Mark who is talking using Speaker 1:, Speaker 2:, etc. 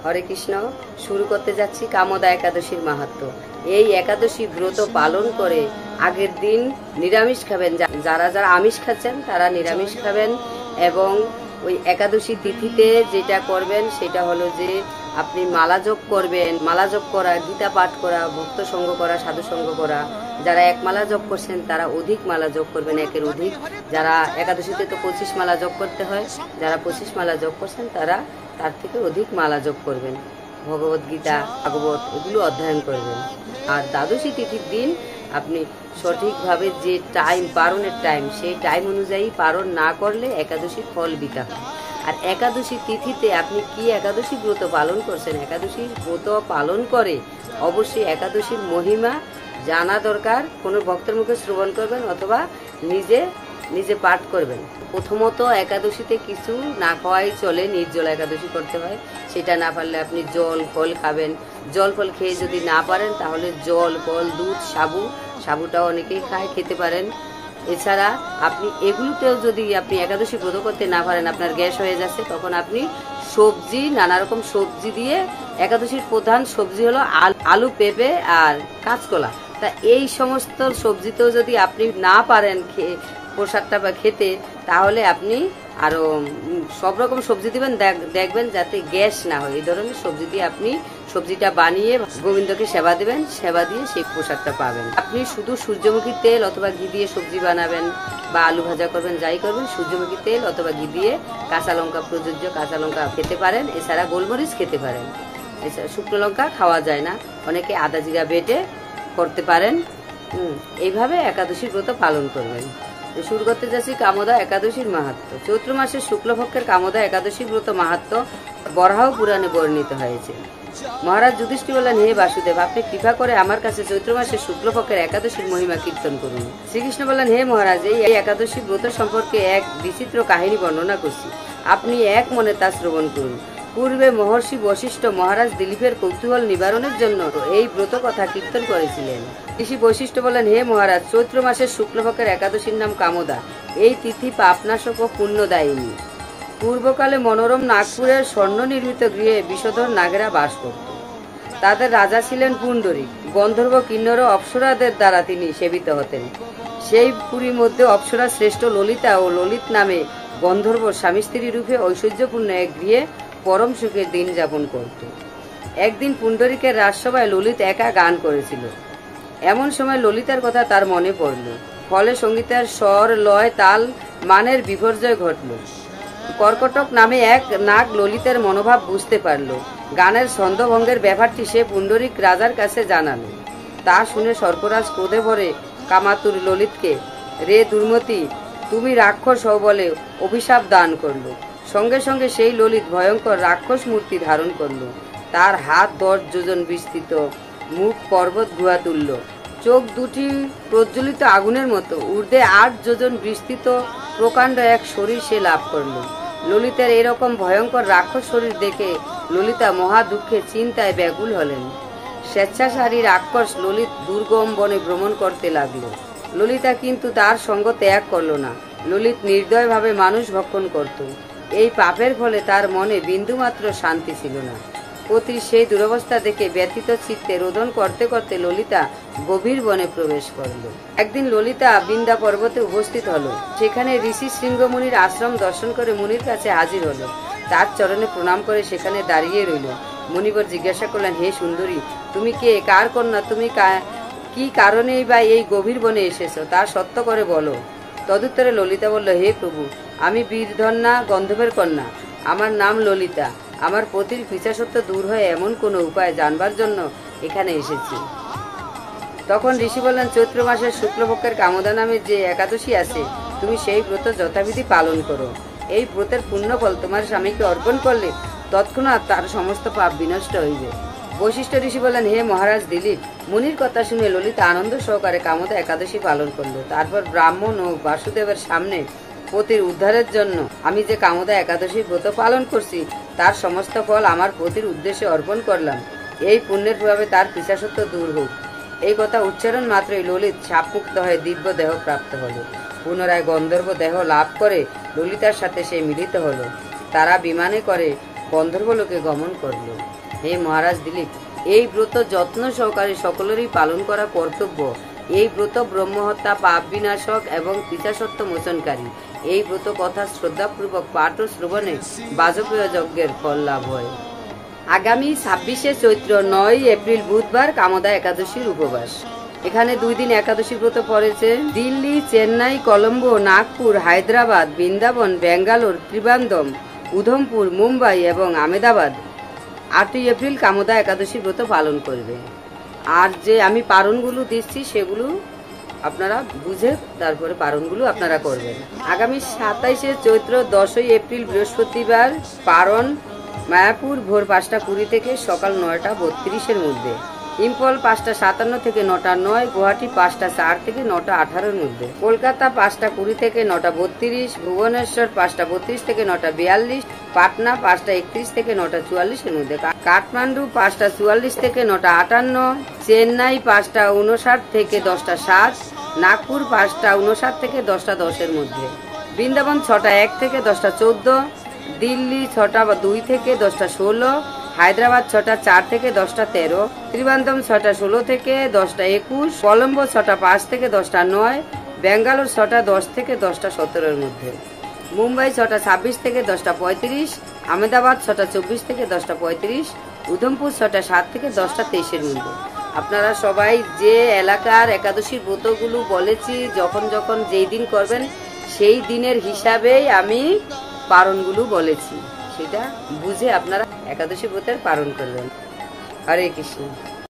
Speaker 1: হরে কৃষ্ণ। শুরু করতে যাচ্ছি কামদা একাদশীর মাহাত্ম্য। এই একাদশী ব্রত পালন করে আগের দিন নিরামিষ খাবেন, যারা যারা আমিষ খাচ্ছেন তারা নিরামিষ খাবেন। এবং ওই একাদশী তিথিতে যেটা করবেন সেটা হলো যে আপনি মালা জপ করবেন। মালা জপ করা, গীতা পাঠ করা, ভক্ত সঙ্গ করা, সাধু সঙ্গ করা। যারা এক মালা জপ করছেন তারা অধিক মালা জপ করবেন, একের অধিক। যারা একাদশীতে তো 25 মালা জপ করতে হয়, যারা 25 মালা জপ করছেন তারা তার থেকে অধিক মালা জপ করবেন। ভগবত গীতা, ভাগবত এগুলো অধ্যয়ন করবেন। আর দ্বাদশী তিথির দিন আপনি সঠিকভাবে যে টাইম, পারণের টাইম, সেই টাইম অনুযায়ী পারণ না করলে একাদশীর ফল বৃথা হয়। আর একাদশী তিথিতে আপনি কি একাদশী ব্রত পালন করছেন, একাদশী ব্রত পালন করে অবশ্যই একাদশীর মহিমা জানা দরকার। কোনো ভক্তের মুখে শ্রবণ করবেন অথবা নিজে নিজে পাঠ করবেন। প্রথমত একাদশীতে কিছু না খাওয়াই চলে, নির্জল একাদশী করতে হয়। সেটা না পারলে আপনি জল ফল খাবেন। জল ফল খেয়ে যদি না পারেন তাহলে জল ফল, দুধ, সাবুটাও অনেকেই খায়, খেতে পারেন। এছাড়া আপনি এগুলোতেও যদি আপনি একাদশী ব্রত করতে না পারেন, আপনার গ্যাস হয়ে যাচ্ছে, তখন আপনি সবজি, নানা রকম সবজি দিয়ে, একাদশীর প্রধান সবজি হলো আলু, পেঁপে আর কাঁচকলা। তা এই সমস্ত সবজিতেও যদি আপনি না পারেন প্রসাদটা বা খেতে, তাহলে আপনি আরো সব রকম সবজি দিবেন, দেখবেন যাতে গ্যাস না হয়। এই ধরনের সবজি দিয়ে আপনি সবজিটা বানিয়ে গোবিন্দকে সেবা দিবেন, সেবা দিয়ে সেই প্রসাদটা পাবেন। আপনি শুধু সূর্যমুখী তেল অথবা ঘি দিয়ে সবজি বানাবেন বা আলু ভাজা করবেন, যাই করবেন, সূর্যমুখী তেল অথবা ঘি দিয়ে, কাঁচা লঙ্কা প্রযোজ্য, কাঁচা লঙ্কা খেতে পারেন। এছাড়া গোলমরিচ খেতে পারেন। এছাড়া শুকনো লঙ্কা খাওয়া যায় না, অনেকে আদা জিরা বেটে করতে পারেন। এইভাবে একাদশীর ব্রত পালন করবেন। শুরু করতে যাচ্ছি কামদা একাদশীর মাহাত্ম্য। চৈত্র মাসের শুক্লপক্ষের কামদা একাদশী ব্রত মাহাত্ম্য বরাহ পুরাণে বর্ণিত হয়েছে। মহারাজ যুধিষ্ঠির বললেন, হে বাসুদেব, আপনি কৃপা করে আমার কাছে চৈত্র মাসের শুক্লপক্ষের একাদশীর মহিমা কীর্তন করুন। শ্রীকৃষ্ণ বললেন, হে মহারাজ, এই একাদশী ব্রত সম্পর্কে এক বিচিত্র কাহিনী বর্ণনা করছি, আপনি এক মনে তা শ্রবণ করুন। পূর্বে মহর্ষি বশিষ্ঠ মহারাজ দিলীপের কৌতূহল নিবারণের জন্য এই ব্রত কথা কীর্তন করেছিলেন। ঋষি বশিষ্ঠ বলেন, হে মহারাজ, চৈত্র মাসের শুক্লপক্ষের একাদশীর নাম কামদা। এই তিথি পাপনাশক ও পুণ্যদায়িনী। পূর্বকালে মনোরম নাগপুরের স্বর্ণ নির্মিত গৃহে বিষধর নাগেরা বাস করত। তাদের রাজা ছিলেন পুণ্ডরীক। গন্ধর্ব, কিন্নর ও অপ্সরাদের দ্বারা তিনি সেবিত হতেন। সেই পুরীর মধ্যে অপ্সরা শ্রেষ্ঠ ললিতা ও ললিত নামে গন্ধর্ব স্বামী স্ত্রী রূপে ঐশ্বর্যপূর্ণ এক গৃহে পরম সুখের দিন যাপন করত। একদিন পুণ্ডরীকের রাজসভায় ললিত একা গান করেছিল। এমন সময় ললিতার কথা তার মনে পড়ল। ফলে সঙ্গীতের স্বর, লয়, তাল, মানের বিপর্যয় ঘটল। কর্কটক নামে এক নাগ ললিতের মনোভাব বুঝতে পারল। গানের ছন্দভঙ্গের ব্যাপারটি সে পুণ্ডরীক রাজার কাছে জানালো। তা শুনে সর্পরাজ ক্রোধে ভরে কামাতুর ললিতকে, রে দুর্মতি, তুমি রাক্ষস হও বলে অভিশাপ দান করল। সঙ্গে সঙ্গে সেই ললিত ভয়ঙ্কর রাক্ষস মূর্তি ধারণ করল। তার হাত 10 যোজন বিস্তৃত, মুখ পর্বত গুহা তুল্য, চোখ দুটি প্রজ্বলিত আগুনের মতো, ঊর্ধ্বে 8 যোজন বিস্তৃত প্রকাণ্ড এক শরীর সে লাভ করল। ললিতার এরকম ভয়ঙ্কর রাক্ষস শরীর দেখে ললিতা মহা দুঃখে চিন্তায় ব্যাকুল হলেন। স্বেচ্ছাচারী রাক্ষস ললিত দুর্গম বনে ভ্রমণ করতে লাগলো। ললিতা কিন্তু তার সঙ্গ ত্যাগ করল না। ললিত নির্দয়ভাবে মানুষ ভক্ষণ করত। এই পাপের ফলে তার মনে বিন্দুমাত্র শান্তি ছিল না। পতির সেই দুরবস্থা দেখে ব্যথিত চিত্তে রোদন করতে করতে ললিতা গভীর বনে প্রবেশ করল। একদিন ললিতা বৃন্দা পর্বতে উপস্থিত হলো। সেখানে ঋষি শৃঙ্গমুনির আশ্রম দর্শন করে মুনির কাছে হাজির হলো। তার চরণে প্রণাম করে সেখানে দাঁড়িয়ে রইল। মুনিবর জিজ্ঞাসা করলেন, হে সুন্দরী, তুমি কে, কার কন্যা, তুমি কি কারণেই বা এই গভীর বনে এসেছো, তা সত্য করে বলো। তদুত্তরে ললিতা বলল, হে প্রভু, আমি বীরধন্যা গন্ধর্বের কন্যা। আমার নাম ললিতা। আমার পতির পিছাসত্ব দূর হয়ে এমন কোনো উপায় জানবার জন্য এখানে এসেছি। তখন ঋষি বললেন, চৈত্র মাসের শুক্লপক্ষের কামদা নামে যে একাদশী আছে, তুমি সেই ব্রত যথাবিধি পালন করো। এই ব্রতের পুণ্যফল তোমার স্বামীকে অর্পণ করলে তৎক্ষণাৎ তার সমস্ত পাপ বিনষ্ট হইবে। বশিষ্ঠ ঋষি বললেন, হে মহারাজ দিলীপ, মুনির কথা শুনে ললিতা আনন্দ সহকারে কামদা একাদশী পালন করল। তারপর ব্রাহ্মণ ও বাসুদেবের সামনে পতির উদ্ধারের জন্য আমি যে কামদা একাদশী ব্রত পালন করছি, তার সমস্ত ফল আমার পতির উদ্দেশ্যে অর্পণ করলাম। এই পুণ্যের প্রভাবে তার পিশাচত্ব দূর হোক। এই কথা উচ্চারণ মাত্রই ললিত সাপমুক্ত হয়ে দিব্য দেহ প্রাপ্ত হল। পুনরায় গন্ধর্ব দেহ লাভ করে ললিতার সাথে সে মিলিত হল। তারা বিমানে করে গন্ধর্বলোকে গমন করল। হে মহারাজ দিলীপ, এই ব্রত যত্ন সহকারে সকলেরই পালন করা কর্তব্য। এই ব্রত ব্রহ্মহত্যা, পাপ বিনাশক এবং পিশাচত্ব মোচনকারী। এই ব্রত কথা শ্রদ্ধাপূর্বক পাঠ ও শ্রবণে বাজপেয় যজ্ঞের ফল লাভ হয়। আগামী 26শে চৈত্র 9 এপ্রিল বুধবার কামদা একাদশীর উপবাস। এখানে 2 দিন একাদশী ব্রত পড়েছে। দিল্লি, চেন্নাই, কলম্বো, নাগপুর, হায়দ্রাবাদ, বৃন্দাবন, বেঙ্গালোর, ত্রিবান্দম, উধমপুর, মুম্বাই এবং আহমেদাবাদ 8ই এপ্রিল কামদা একাদশী ব্রত পালন করবে। আর যে আমি পারণগুলো দিচ্ছি সেগুলো আপনারা বুঝে তারপরে পারণগুলো আপনারা করবেন। আগামী 27শে চৈত্র 10ই এপ্রিল বৃহস্পতিবার পারণ মায়াপুর ভোর 5:20 থেকে সকাল 9:32-এর মধ্যে, ইম্ফল 5:57 থেকে 9:09, গুয়াহাটি 5:04 থেকে 9:18-এর মধ্যে, কলকাতা 5:20 থেকে 9:32, ভুবনেশ্বর 5:32 থেকে 9:42, পাটনা 5:31 থেকে 9:44-এর মধ্যে, কাঠমান্ডু 5:44 থেকে 9:58, চেন্নাই 5:59 থেকে 10:07, নাগপুর 5:59 থেকে 10:10-এর মধ্যে, বৃন্দাবন 6:01 থেকে 10:14, দিল্লি 6:02 থেকে 10:16, হায়দ্রাবাদ 6:04 থেকে 10:13, ত্রিবান্দম 6:16 থেকে 10:21, কলম্বো 6:05 থেকে 10:09, বেঙ্গালোর 6:10 থেকে 10:17-এর মধ্যে, মুম্বাই 6:26 থেকে 10:35, আহমেদাবাদ 6:24 থেকে 10:35, উধমপুর 6:07 থেকে 10:23-এর মধ্যে। আপনারা সবাই যে এলাকার একাদশীর ব্রতগুলো বলেছি, যখন যখন যেই দিন করবেন সেই দিনের হিসাবেই আমি পারণগুলো বলেছি, সেটা বুঝে আপনারা একাদশী ব্রতের পালন করবেন। হরে কৃষ্ণ।